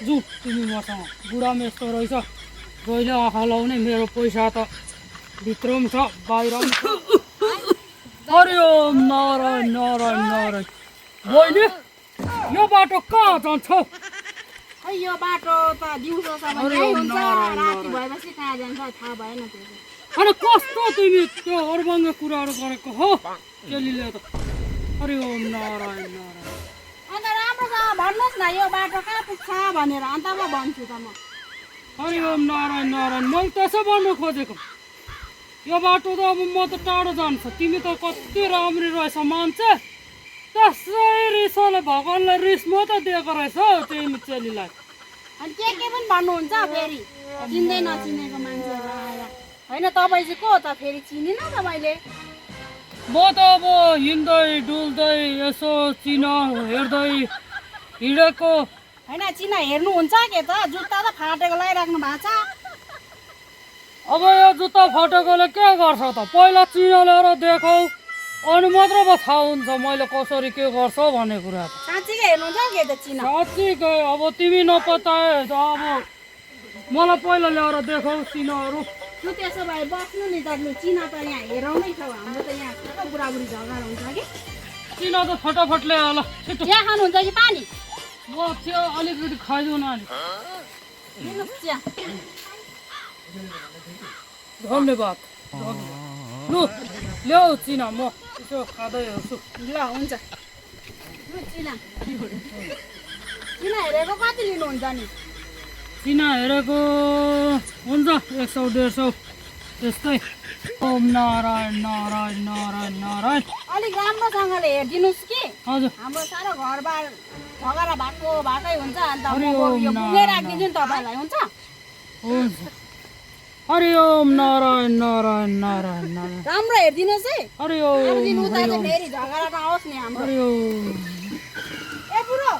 जु तिमी मसँग बुढामा यस्तो रहेछ जहिले आँखा लाउने मेरो पैसा त भित्र पनि छ बाहिर पनि छ हरि ओम नारायण नारायण नारायण बहिनी यो बाटो कहाँ जान्छ खै यो बाटो त दिउँसोसम्म यही हुन्छ राति भएपछि कहाँ जान्छ थाहा भएन त्यो अनि कस्तो तिमी त्यो अरबङ्ग कुराहरू गरेको हो चेलीले त हरि ओम नारायण नारायण अन्त राम्रोसँग भन्नुहोस् न यो बाटो कहाँ पुग्छ भनेर अन्त म भन्छु त म हरि ओम नारायण नारायण मैले त्यसै भन्नु खोजेको यो बाटो त अब म त टाढो जान्छ तिमी त कति राम्री रहेछ मान्छे त्यसै रिसले भगवान्लाई रिस म त दिएको रहेछ हौ तिमी चेलीलाई अनि के पनि भन्नुहुन्छ फेरि चिन्दै नचिनेको मान्छेहरू आएर होइन तपाईँ चाहिँ को त फेरि चिनिन तपाईँले म त अब हिँड्दै डुल्दै यसो चिन हेर्दै हिँडेको होइन चिना हेर्नुहुन्छ के त जुत्ता त फाटेको लगाइराख्नु भएको छ अब यो जुत्ता फटेकोले के गर्छ त पहिला चिनालेर देखाउ अनि मात्र अब थाहा हुन्छ मैले कसरी के गर्छ भन्ने कुरा साँच्चीकै हेर्नुहुन्छ के त चिना साँच्चीकै अब तिमी नपताए त अब मलाई पहिला ल्याएर देखाउ चिनाहरू लु त्यसो भए बस्नु नि त लु चिना त यहाँ हेराउनै छ हाम्रो त यहाँ कस्तो बुढाबुढी झगडा हुन्छ कि चिना त फटाफट ल्याएर ल छिटो चिया खानुहुन्छ कि पानी म त्यो अलिकति खाइदिउँ न अनि लिनुहोस् चिया धन्यवाद लु ल्याऊ चिना म यसो खाँदै हेर्छु ल हुन्छ लु चिना चिना हेरेको कति लिनुहुन्छ नि चिना हेरेको हुन्छ 100-150 त्यस्तै ओम नारायण नारायण नारायण नारायण अलिक राम्रोसँगले हेरिदिनुहोस् कि हजुर हाम्रो साह्रो घरबार झगडा भएकै हुन्छ अन्त हरि म ओम यो पुगेर राखिदिन्छु नि तपाईँलाई हुन्छ हुन्छ हरि ओम नारायण नारायण नारायण नारायण राम्रो हेरिदिनुहोस् है हरि अरू दिन ओम उता हरि चाहिँ ओम फेरि झगडा नहोस् नि हाम्रो हरि ओम ए बुढो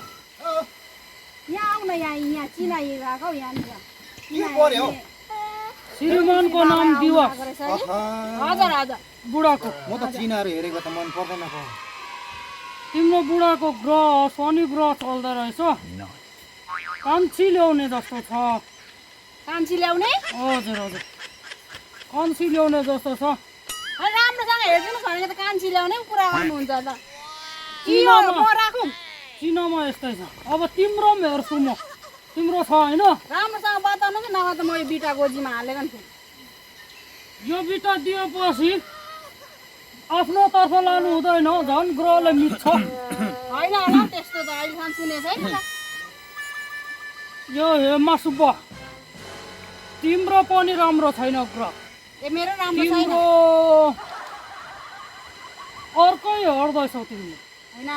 यहाँ आउन यहाँ चिना गएको यहाँनिर श्रीमानको नाम दिवस हजुर हजुर बुढाको म त चिनाहरू हेरेको त मन पर्दैन पो तिम्रो बुढाको ग्रह शनि ग्रह चल्दो रहेछ कान्छी ल्याउने जस्तो छ कान्छी ल्याउने हजुर हजुर कान्छी ल्याउने जस्तो छ राम्रोसँग हेरिदिनुहोस् भनेको त कान्छी ल्याउने पो कुरा गर्नुहुन्छ त चिनामा म राखौँ चिनामा यस्तै छ अब तिम्रो पनि हेर्छु म तिम्रो छ होइन राम्रोसँग बताउनु कि नभए त म यो बिटा गोजीमा हालेको नि थिएँ यो बिटा दिएपछि आफ्नो तर्फ लानु हुँदैन झन् ग्रहले मिच्छ होइन होला त्यस्तो त अहिलेसम्म सुनेको छैन त यो हेमा सुब्बा तिम्रो पनि राम्रो छैन ग्रह ए मेरो राम्रो छैन तिम्रो अर्कै हर्दैछौ तिमीले होइन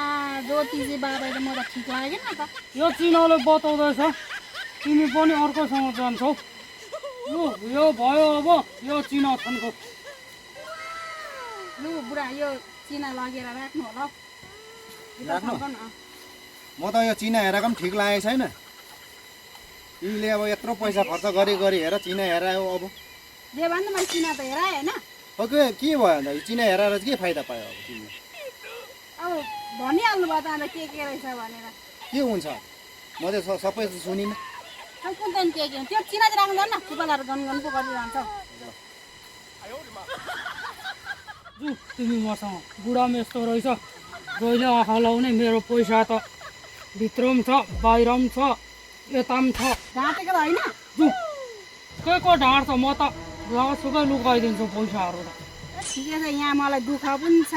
ज्योतिजी बाबा त मलाई ठिक लागेन त यो चिनाले बताउँदैछ तिमी पनि अर्कोसँग जान्छौ यो भयो अब यो चिना छन्को लु बुढा यो चिना लगेर राख्नु होला हौ। राख्नु? फर्कनु, अँ। म त यो चिना हेरेको पनि ठिक लागेको छैन तिमीले अब यत्रो पैसा खर्च गरी हेर चिना हेरायो अब जे भन्दा मैले चिना त हेराएँ होइन के भयो अन्त यो चिना हेराएर चाहिँ के फाइदा पायो अब तिमीले अब भनिहाल्नु भयो त अन्त के रहेछ भनेर के हुन्छ म चाहिँ सबै सुनिनँ खै कुन त के हुन्छ त्यो चिना चाहिँ राख्नु न फुपालाहरू गनगन पो गरिरहन्छ जु तिमी मसँग बुढामा यस्तो रहेछ जहिले आँखा लाउने मेरो पैसा त भित्र पनि छ बाहिर पनि छ यता पनि छ ढाँटेको त होइन जु के को ढाँड छ म त जहाँसुकै लुकाइदिन्छु पैसाहरू त ठिकै छ यहाँ मलाई दुःख पनि छ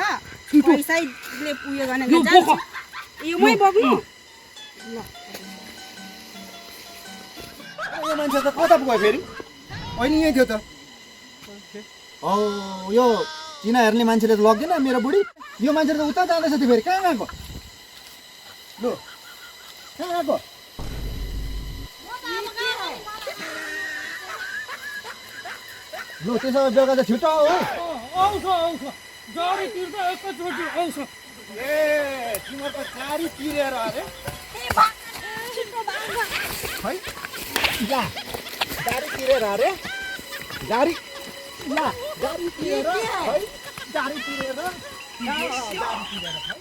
छिटो। पैसैले उयो गर्ने लु, बोक। यो मै बोक्नु ल यो मान्छे त कता पुग्यो फेरि अहिले यहीँ थियो त यो चिना हेर्ने मान्छेले त लग्दैन मेरो बुढी यो मान्छे त उता जाँदैछ त्यो फेरि कहाँ गएको लु कहाँ गएको लु त्यसो भए बेलुका त छिटो आऊ है आउँछ आउँछ गाडी तिर्दा एकैचोटि आउँछ ए तिमीहरूको गाडी तिरेर अरे है या गाडी तिरेर अरे गाडी या गाडी तिरेर है गाडी तिरेर गाडी तिरेर है